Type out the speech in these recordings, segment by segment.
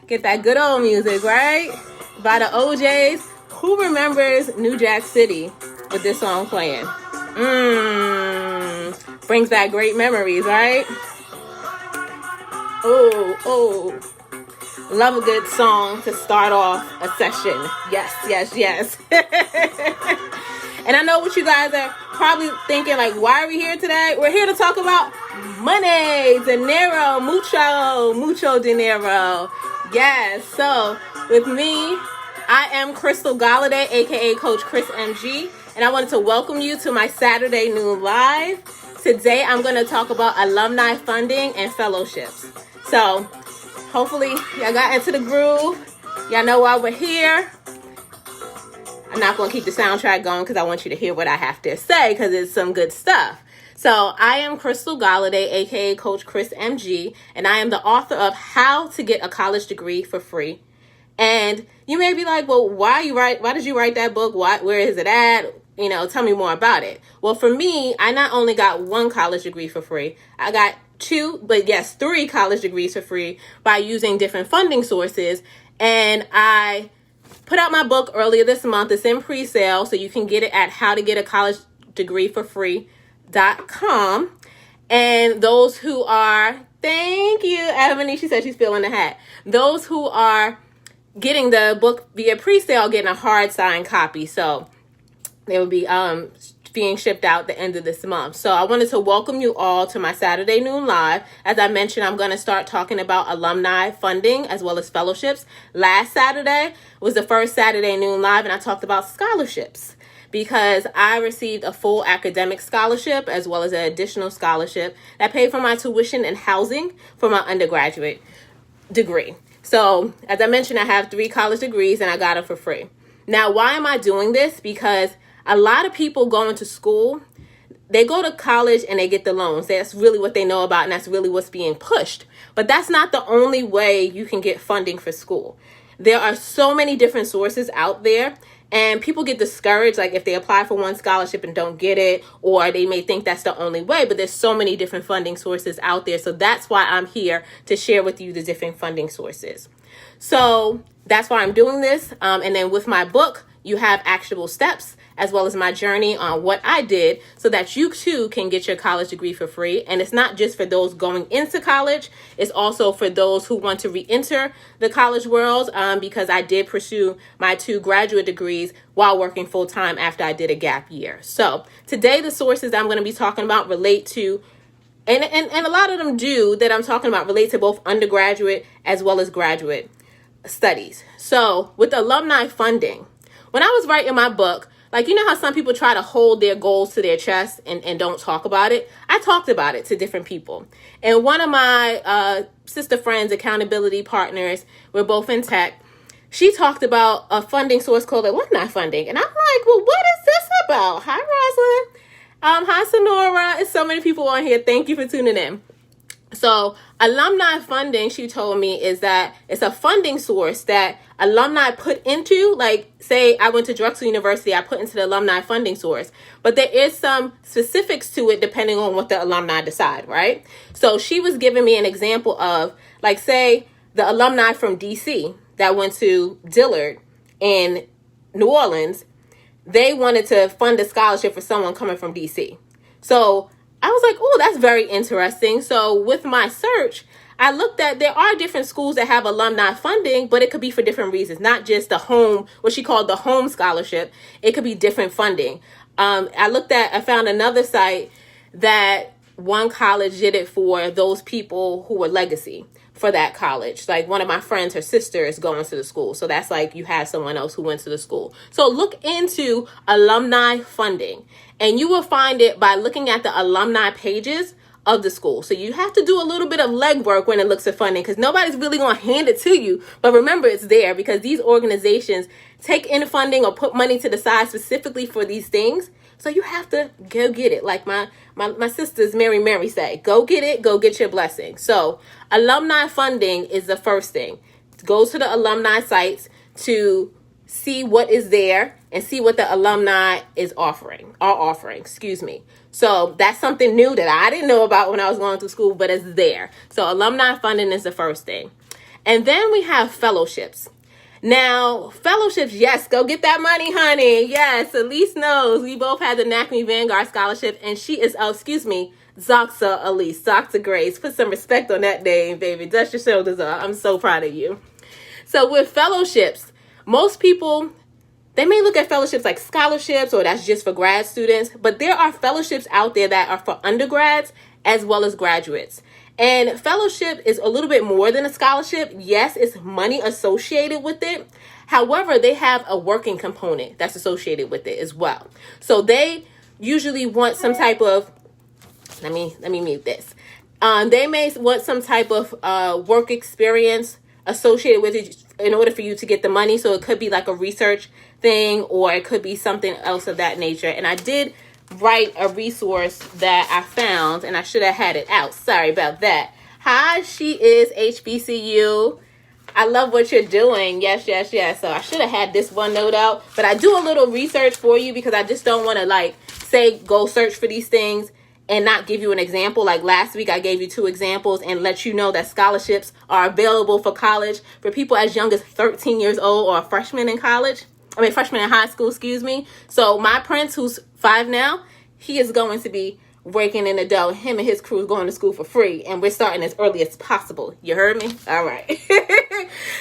Get that good old music, right? By the OJs. Who remembers New Jack City with this song playing? Brings back great memories, right? Oh. Love a good song to start off a session. Yes. And I know what you guys are probably thinking, like, why are we here today? We're here to talk about money, dinero, mucho dinero. Yes, so with me, I am Crystal Galladay, aka Coach Chris MG, and I wanted to welcome you to my Saturday Noon Live. Today, I'm going to talk about alumni funding and fellowships. So, hopefully, y'all got into the groove. Y'all know why we're here. I'm not going to keep the soundtrack going because I want you to hear what I have to say because it's some good stuff. So I am Crystal Galladay, aka Coach Chris MG, and I am the author of How to Get a College Degree for Free. And you may be like, well, why did you write that book? Where is it at? Tell me more about it. Well, for me, I not only got one college degree for free, I got three college degrees for free by using different funding sources. And I put out my book earlier this month. It's in pre-sale, so you can get it at howtogetacollegedegreeforfree.com. And those who are, thank you, Ebony, she said she's feeling the hat. Those who are getting the book via pre-sale, getting a hard signed copy. So they will be being shipped out the end of this month. So I wanted to welcome you all to my Saturday Noon Live. As I mentioned, I'm going to start talking about alumni funding as well as fellowships. Last Saturday was the first Saturday Noon Live, and I talked about scholarships because I received a full academic scholarship as well as an additional scholarship that paid for my tuition and housing for my undergraduate degree. So as I mentioned, I have 3 college degrees and I got them for free. Now, why am I doing this? Because a lot of people going to school, they go to college and they get the loans. That's really what they know about, and that's really what's being pushed. But that's not the only way you can get funding for school. There are so many different sources out there, and people get discouraged, like if they apply for one scholarship and don't get it, or they may think that's the only way, but there's so many different funding sources out there. So that's why I'm here to share with you the different funding sources. So that's why I'm doing this. And then with my book, you have actionable steps as well as my journey on what I did so that you too can get your college degree for free. And it's not just for those going into college. It's also for those who want to re-enter the college world because I did pursue my 2 graduate degrees while working full time after I did a gap year. So today, the sources I'm going to be talking about relate to, and a lot of them that I'm talking about relate to both undergraduate as well as graduate studies. So with alumni funding, when I was writing my book, like, you know how some people try to hold their goals to their chest and don't talk about it? I talked about it to different people. And one of my sister friends, accountability partners, we're both in tech, she talked about a funding source called alumni funding. And I'm like, well, what is this about? Hi, Rosalind. Hi, Sonora. It's so many people on here. Thank you for tuning in. So alumni funding, she told me, is that it's a funding source that alumni put into, like, say I went to Drexel University, I put into the alumni funding source, but there is some specifics to it depending on what the alumni decide, right? So she was giving me an example of, like, say the alumni from DC that went to Dillard in New Orleans, they wanted to fund a scholarship for someone coming from DC. So I was like, oh, that's very interesting. So with my search, I looked at, there are different schools that have alumni funding, but it could be for different reasons, not just the home, what she called the home scholarship. It could be different funding. I found another site that one college did it for those people who were legacy for that college. Like one of my friends, her sister is going to the school. So that's like you have someone else who went to the school. So look into alumni funding, and you will find it by looking at the alumni pages of the school. So you have to do a little bit of legwork when it looks at funding because nobody's really going to hand it to you. But remember, it's there because these organizations take in funding or put money to the side specifically for these things. So you have to go get it. Like my sisters, Mary say, go get it, go get your blessing. So alumni funding is the first thing. Go to the alumni sites to see what is there and see what the alumni are offering, excuse me. So that's something new that I didn't know about when I was going through school, but it's there. So alumni funding is the first thing. And then we have fellowships. Now, fellowships, yes, go get that money, honey. Yes, Elise knows. We both had the NACME Vanguard Scholarship, and she is, Zoxa Elise, Zoxa Grace. Put some respect on that name, baby. Dust your shoulders up. I'm so proud of you. So with fellowships, most people, they may look at fellowships like scholarships or that's just for grad students, but there are fellowships out there that are for undergrads as well as graduates. And fellowship is a little bit more than a scholarship. Yes, it's money associated with it. However, they have a working component that's associated with it as well. So they usually want some type of, let me mute this. They may want some type of work experience associated with it in order for you to get the money. So it could be like a research thing, or it could be something else of that nature. And I did write a resource that I found, and I should have had it out. Sorry about that. Hi, she is HBCU. I love what you're doing. Yes. So I should have had this one note out, but I do a little research for you because I just don't want to say go search for these things and not give you an example. Like last week, I gave you 2 examples and let you know that scholarships are available for college for people as young as 13 years old or a freshman in high school, excuse me. So my prince, who's 5 now, he is going to be breaking in the dough. Him and his crew is going to school for free, and we're starting as early as possible. You heard me? All right.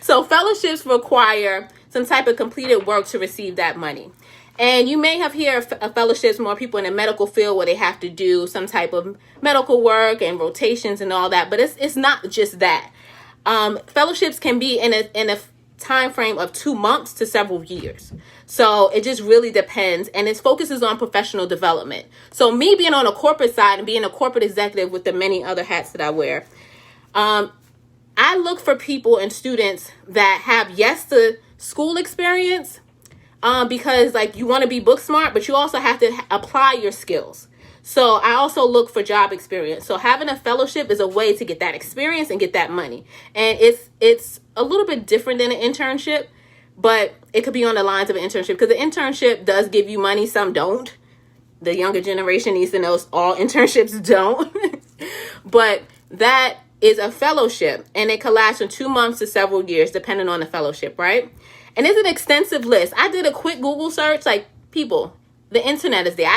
So fellowships require some type of completed work to receive that money. And you may have heard of fellowships, more people in the medical field where they have to do some type of medical work and rotations and all that. But it's not just that. Fellowships can be in a time frame of 2 months to several years. So it just really depends, and it focuses on professional development. So me being on a corporate side and being a corporate executive with the many other hats that I wear, I look for people and students that have the school experience, because you want to be book smart, but you also have to apply your skills. So I also look for job experience. So having a fellowship is a way to get that experience and get that money. And it's a little bit different than an internship, but it could be on the lines of an internship, because the internship does give you money. Some don't. The younger generation needs to know all internships don't. But that is a fellowship, and it can last from 2 months to several years, depending on the fellowship, right? And it's an extensive list. I did a quick Google search, people, the internet is there.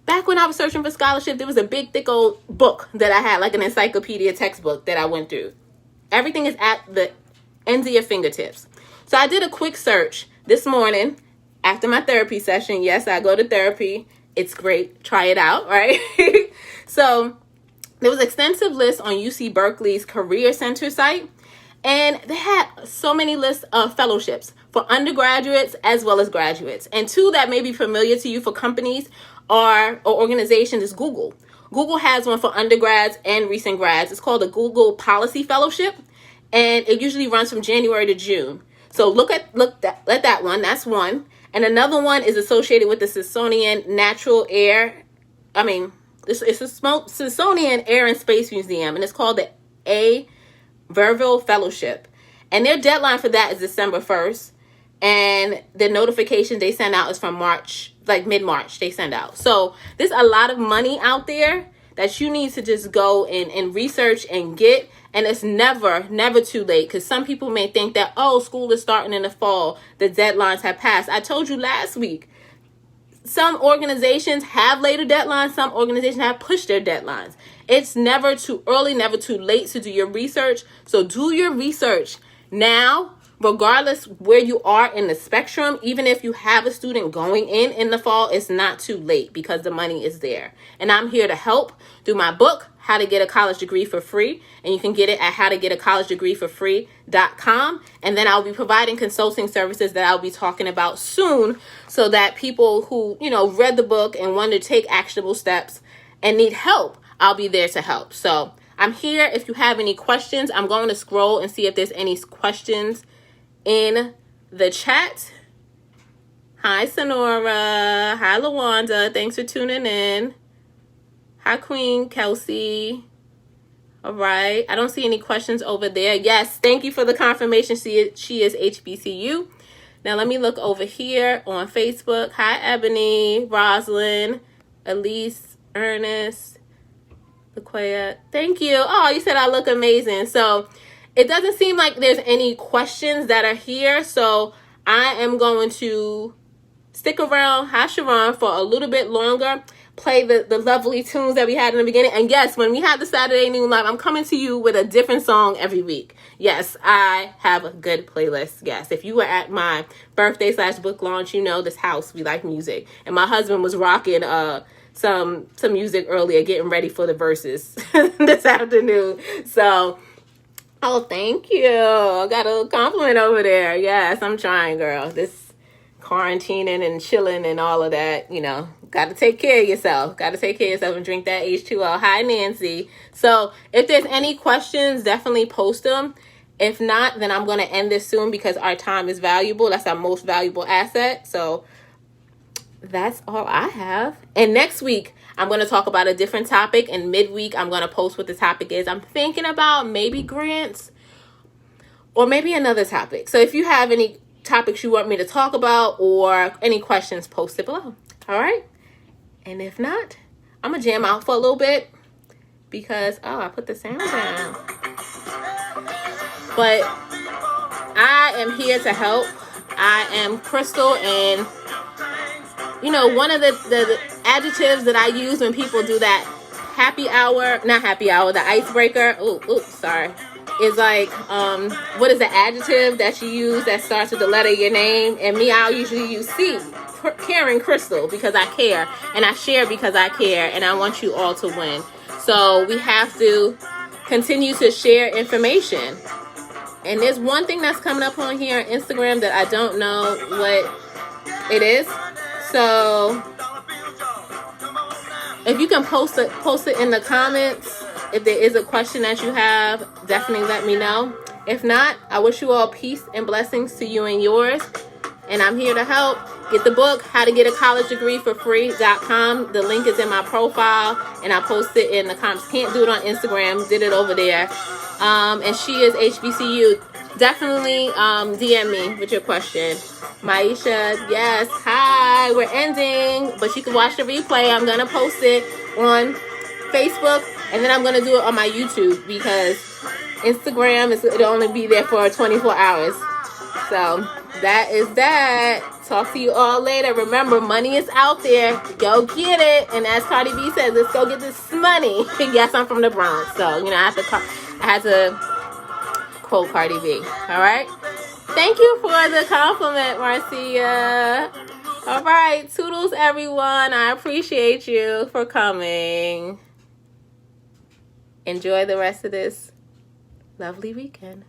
Back when I was searching for scholarship, there was a big, thick old book that I had, like an encyclopedia textbook that I went through. Everything is at the ends of your fingertips. So I did a quick search this morning after my therapy session. Yes, I go to therapy. It's great. Try it out, right? So there was an extensive list on UC Berkeley's Career Center site. And they had so many lists of fellowships for undergraduates as well as graduates. And 2 that may be familiar to you for companies or organizations is Google. Google has one for undergrads and recent grads. It's called the Google Policy Fellowship, and it usually runs from January to June. So look at that one. That's one. And another one is associated with the Smithsonian Smithsonian Air and Space Museum, and it's called the A. Verville Fellowship. And their deadline for that is December 1st. And the notification they send out is from March, mid-March they send out. So there's a lot of money out there that you need to just go and research and get. And it's never too late, because some people may think that, school is starting in the fall, the deadlines have passed. I told you last week, some organizations have later deadlines, some organizations have pushed their deadlines. It's never too early, never too late to do your research. So do your research now, regardless where you are in the spectrum. Even if you have a student going in the fall, it's not too late, because the money is there. And I'm here to help through my book, How to Get a College Degree for Free. And you can get it at howtogetacollegedegreeforfree.com. And then I'll be providing consulting services that I'll be talking about soon, so that people who, read the book and want to take actionable steps and need help, I'll be there to help. So I'm here. If you have any questions, I'm going to scroll and see if there's any questions in the chat. Hi, Sonora. Hi, Lawanda. Thanks for tuning in. Hi, Queen Kelsey. All right. I don't see any questions over there. Yes, thank you for the confirmation. She is HBCU. Now let me look over here on Facebook. Hi, Ebony, Rosalind, Elise, Ernest, LaQuaya. Thank you. Oh, you said I look amazing. So it doesn't seem like there's any questions that are here. So I am going to stick around Hasharon for a little bit longer, play the lovely tunes that we had in the beginning. And yes, when we have the Saturday Noon Live, I'm coming to you with a different song every week. Yes, I have a good playlist. Yes, if you were at my birthday / book launch, you know this house, we like music. And my husband was rocking some music earlier, getting ready for the verses this afternoon. So, oh, thank you. I got a little compliment over there. Yes, I'm trying, girl. This quarantining and chilling and all of that, you know, got to take care of yourself. Got to take care of yourself and drink that H2O. Hi, Nancy. So if there's any questions, definitely post them. If not, then I'm going to end this soon because our time is valuable. That's our most valuable asset. So that's all I have. And next week, I'm going to talk about a different topic. And midweek, I'm going to post what the topic is. I'm thinking about maybe grants or maybe another topic. So if you have any topics you want me to talk about or any questions, post it below. All right. And if not, I'm going to jam out for a little bit because, oh, I put the sound down. But I am here to help. I am Crystal, and you know, one of the adjectives that I use when people do that the icebreaker. Sorry. Is like, what is the adjective that you use that starts with the letter of your name? And me, I'll usually use C, Caring Crystal, because I care, and I share because I care, and I want you all to win. So we have to continue to share information. And there's one thing that's coming up on here on Instagram that I don't know what it is. So if you can post it in the comments. If there is a question that you have, definitely let me know. If not, I wish you all peace and blessings to you and yours. And I'm here to help. Get the book, How to Get a College Degree for Free.com. The link is in my profile, and I post it in the comments. Can't do it on Instagram. Did it over there. And she is HBCU. Definitely DM me with your question. Maisha, yes. Hi. We're ending, but you can watch the replay. I'm going to post it on Facebook. And then I'm going to do it on my YouTube because Instagram, it'll only be there for 24 hours. So that is that. Talk to you all later. Remember, money is out there. Go get it. And as Cardi B says, let's go get this money. Yes, I'm from the Bronx. So, you know, I had to quote Cardi B. All right. Thank you for the compliment, Marcia. All right. Toodles, everyone. I appreciate you for coming. Enjoy the rest of this lovely weekend.